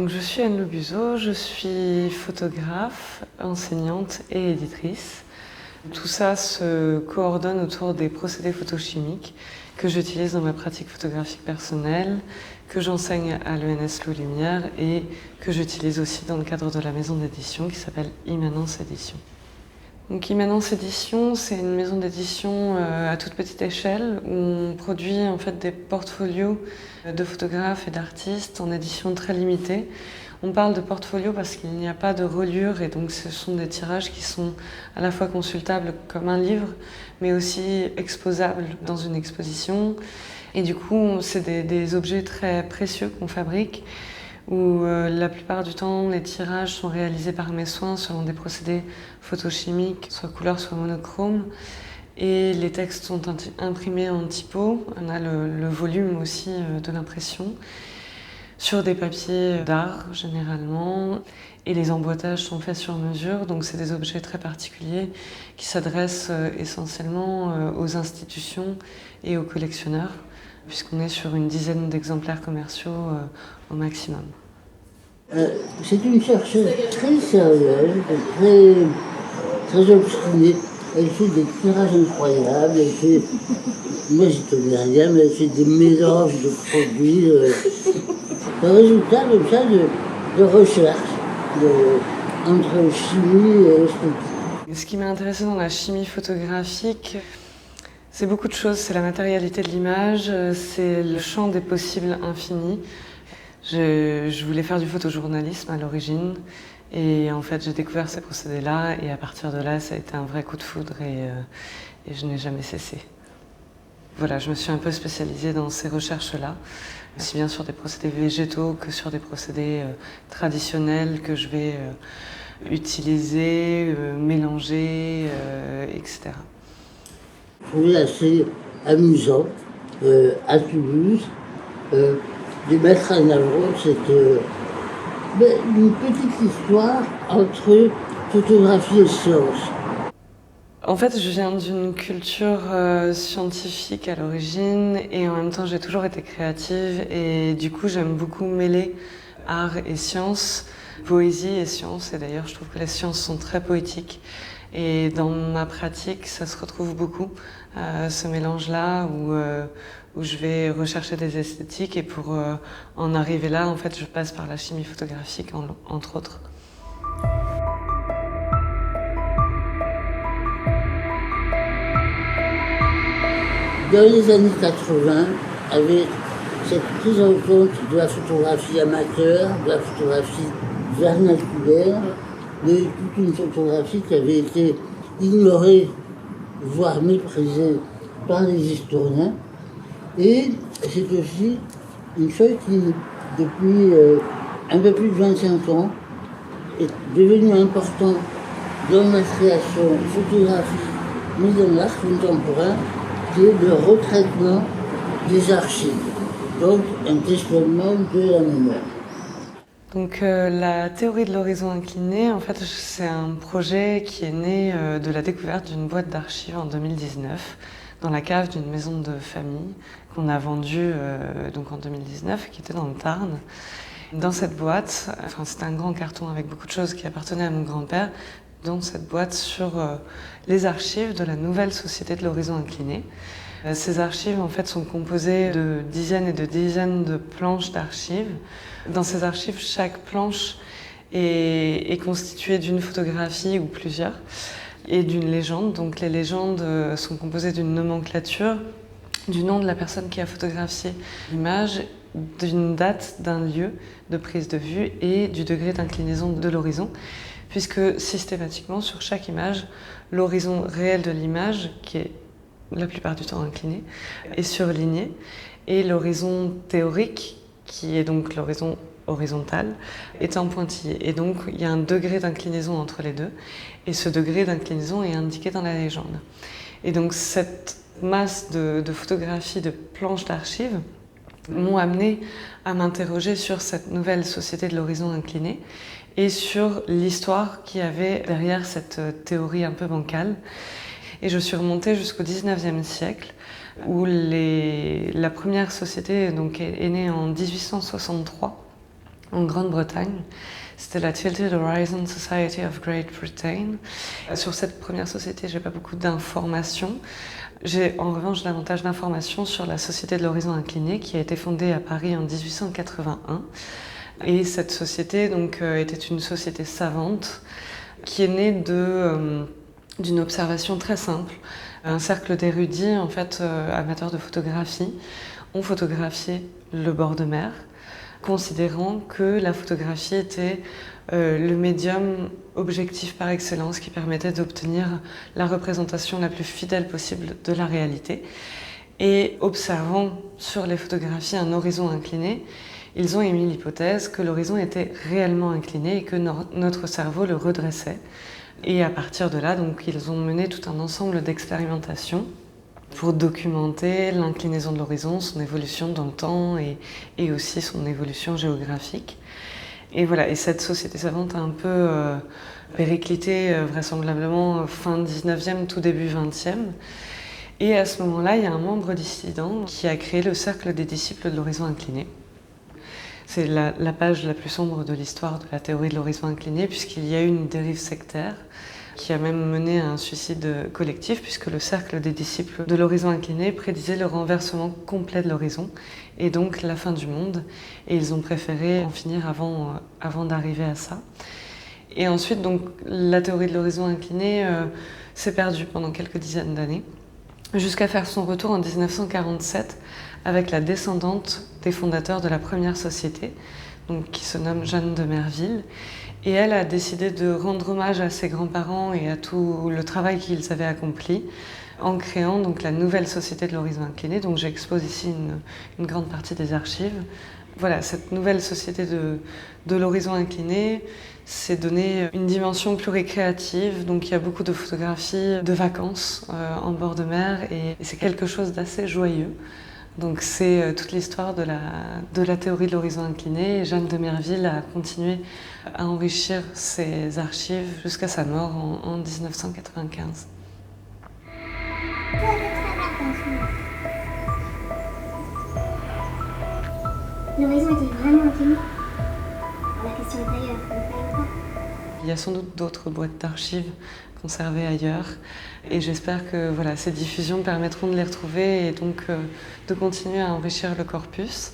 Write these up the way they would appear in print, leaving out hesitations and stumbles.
Donc, je suis Anne Lobuzeau, je suis photographe, enseignante et éditrice. Tout ça se coordonne autour des procédés photochimiques que j'utilise dans ma pratique photographique personnelle, que j'enseigne à l'ENS Louis Lumière et que j'utilise aussi dans le cadre de la maison d'édition qui s'appelle Immanence Édition. Donc Immanence Édition, c'est une maison d'édition à toute petite échelle où on produit en fait des portfolios de photographes et d'artistes en édition très limitée. On parle de portfolio parce qu'il n'y a pas de reliure et donc ce sont des tirages qui sont à la fois consultables comme un livre mais aussi exposables dans une exposition. Et du coup, c'est des objets très précieux qu'on fabrique où la plupart du temps, les tirages sont réalisés par mes soins selon des procédés photochimiques, soit couleur, soit monochrome. Et les textes sont imprimés en typo. On a le volume aussi de l'impression sur des papiers d'art généralement. Et les emboîtages sont faits sur mesure, donc c'est des objets très particuliers qui s'adressent essentiellement aux institutions et aux collectionneurs, puisqu'on est sur une dizaine d'exemplaires commerciaux au maximum. C'est une chercheuse très sérieuse, très obstinée. Elle fait des tirages incroyables, moi j'y connais rien, mais elle fait des mélanges de produits. Le résultat comme ça de recherche entre chimie et esthétique. Ce qui m'a intéressée dans la chimie photographique, c'est beaucoup de choses. C'est la matérialité de l'image, c'est le champ des possibles infinis. Je voulais faire du photojournalisme à l'origine et en fait j'ai découvert ces procédés-là et à partir de là ça a été un vrai coup de foudre et je n'ai jamais cessé. Voilà, je me suis un peu spécialisée dans ces recherches-là, aussi bien sur des procédés végétaux que sur des procédés traditionnels que je vais utiliser, mélanger, etc. Je trouvais assez amusant à Toulouse de mettre en avant une petite histoire entre photographie et science. En fait, je viens d'une culture scientifique à l'origine et en même temps j'ai toujours été créative et du coup j'aime beaucoup mêler art et science, poésie et science et d'ailleurs je trouve que les sciences sont très poétiques et dans ma pratique ça se retrouve beaucoup, ce mélange-là où je vais rechercher des esthétiques et pour en arriver là en fait je passe par la chimie photographique entre autres. Dans les années 80, avec cette prise en compte de la photographie amateur, de la photographie vernaculaire, de toute une photographie qui avait été ignorée, voire méprisée par les historiens. Et c'est aussi une chose qui, depuis un peu plus de 25 ans, est devenue importante dans ma création photographique, mais dans l'art contemporain, qui est le retraitement des archives, donc un questionnement de la mémoire. Donc la théorie de l'horizon incliné, en fait, c'est un projet qui est né de la découverte d'une boîte d'archives en 2019 dans la cave d'une maison de famille qu'on a vendue donc en 2019, qui était dans le Tarn. Dans cette boîte, c'était un grand carton avec beaucoup de choses qui appartenaient à mon grand-père, dont cette boîte sur les archives de la nouvelle Société de l'horizon incliné. Ces archives en fait sont composées de dizaines et de dizaines de planches d'archives. Dans ces archives, chaque planche est constituée d'une photographie ou plusieurs et d'une légende. Donc les légendes sont composées d'une nomenclature, du nom de la personne qui a photographié l'image, d'une date, d'un lieu de prise de vue et du degré d'inclinaison de l'horizon, puisque systématiquement sur chaque image, l'horizon réel de l'image, qui est la plupart du temps incliné, est surligné, et l'horizon théorique, qui est donc l'horizon horizontal, est en pointillé. Et donc il y a un degré d'inclinaison entre les deux, et ce degré d'inclinaison est indiqué dans la légende. Et donc cette masse de photographies, de planches d'archives, m'ont amené à m'interroger sur cette nouvelle Société de l'horizon incliné et sur l'histoire qu'il y avait derrière cette théorie un peu bancale. Et je suis remontée jusqu'au 19e siècle, où la première société donc, est née en 1863, en Grande-Bretagne. C'était la Tilted Horizon Society of Great Britain. Sur cette première société, j'ai pas beaucoup d'informations. J'ai en revanche davantage d'informations sur la Société de l'Horizon Incliné qui a été fondée à Paris en 1881. Et cette société donc, était une société savante qui est née d'une observation très simple. Un cercle d'érudits, en fait, amateurs de photographie, ont photographié le bord de mer, considérant que la photographie était le médium objectif par excellence qui permettait d'obtenir la représentation la plus fidèle possible de la réalité. Et observant sur les photographies un horizon incliné, ils ont émis l'hypothèse que l'horizon était réellement incliné et que notre cerveau le redressait. Et à partir de là, donc, ils ont mené tout un ensemble d'expérimentations pour documenter l'inclinaison de l'horizon, son évolution dans le temps et aussi son évolution géographique. Et voilà, et cette société savante a un peu périclité vraisemblablement fin 19e, tout début 20e. Et à ce moment-là, il y a un membre dissident qui a créé le Cercle des disciples de l'horizon incliné. C'est la page la plus sombre de l'histoire de la théorie de l'horizon incliné, puisqu'il y a eu une dérive sectaire qui a même mené à un suicide collectif, puisque le cercle des disciples de l'horizon incliné prédisait le renversement complet de l'horizon, et donc la fin du monde, et ils ont préféré en finir avant d'arriver à ça. Et ensuite, donc, la théorie de l'horizon incliné s'est perdue pendant quelques dizaines d'années, jusqu'à faire son retour en 1947, avec la descendante des fondateurs de la première société, donc, qui se nomme Jeanne de Merville. Et elle a décidé de rendre hommage à ses grands-parents et à tout le travail qu'ils avaient accompli en créant donc la nouvelle Société de l'Horizon Incliné. Donc j'expose ici une grande partie des archives. Voilà, cette nouvelle Société de l'Horizon Incliné s'est donné une dimension plus récréative. Donc il y a beaucoup de photographies de vacances en bord de mer et c'est quelque chose d'assez joyeux. Donc c'est toute l'histoire de la théorie de l'horizon incliné. Et Jeanne de Merville a continué à enrichir ses archives jusqu'à sa mort en 1995. L'horizon était vraiment incliné? La question est ailleurs, vous ne croyez pas? Il y a sans doute d'autres boîtes d'archives conservées ailleurs et j'espère que voilà, ces diffusions permettront de les retrouver et donc de continuer à enrichir le corpus.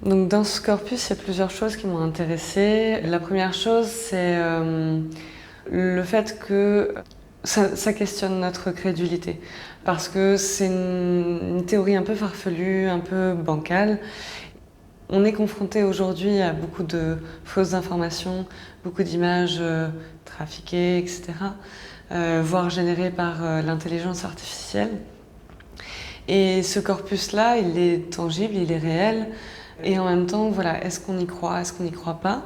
Donc dans ce corpus, il y a plusieurs choses qui m'ont intéressée. La première chose, c'est le fait que ça questionne notre crédulité. Parce que c'est une théorie un peu farfelue, un peu bancale. On est confronté aujourd'hui à beaucoup de fausses informations, beaucoup d'images trafiquées, etc., voire générées par l'intelligence artificielle. Et ce corpus-là, il est tangible, il est réel. Et en même temps, voilà, est-ce qu'on y croit, est-ce qu'on n'y croit pas?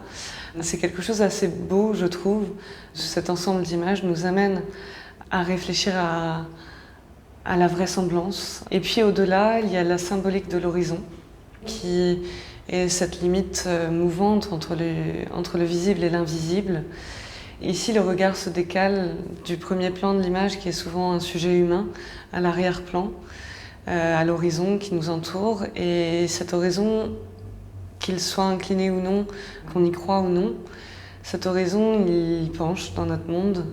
C'est quelque chose d'assez beau, je trouve. Cet ensemble d'images nous amène à réfléchir à la vraisemblance. Et puis au-delà, il y a la symbolique de l'horizon, qui est cette limite mouvante entre le visible et l'invisible. Ici, le regard se décale du premier plan de l'image, qui est souvent un sujet humain, à l'arrière-plan, à l'horizon qui nous entoure. Et cet horizon, qu'il soit incliné ou non, qu'on y croit ou non, cet horizon, il penche dans notre monde.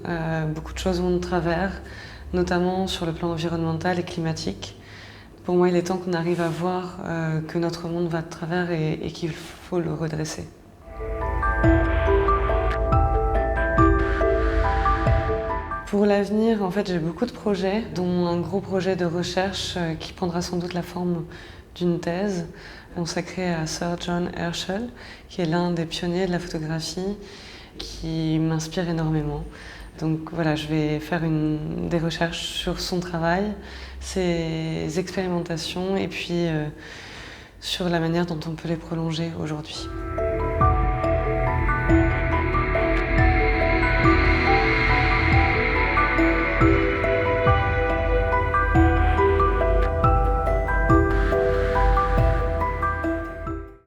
Beaucoup de choses vont de travers, notamment sur le plan environnemental et climatique. Pour moi, il est temps qu'on arrive à voir que notre monde va de travers et qu'il faut le redresser. Pour l'avenir, en fait, j'ai beaucoup de projets, dont un gros projet de recherche qui prendra sans doute la forme d'une thèse consacrée à Sir John Herschel, qui est l'un des pionniers de la photographie, qui m'inspire énormément. Donc voilà, je vais faire des recherches sur son travail, ses expérimentations, et puis sur la manière dont on peut les prolonger aujourd'hui.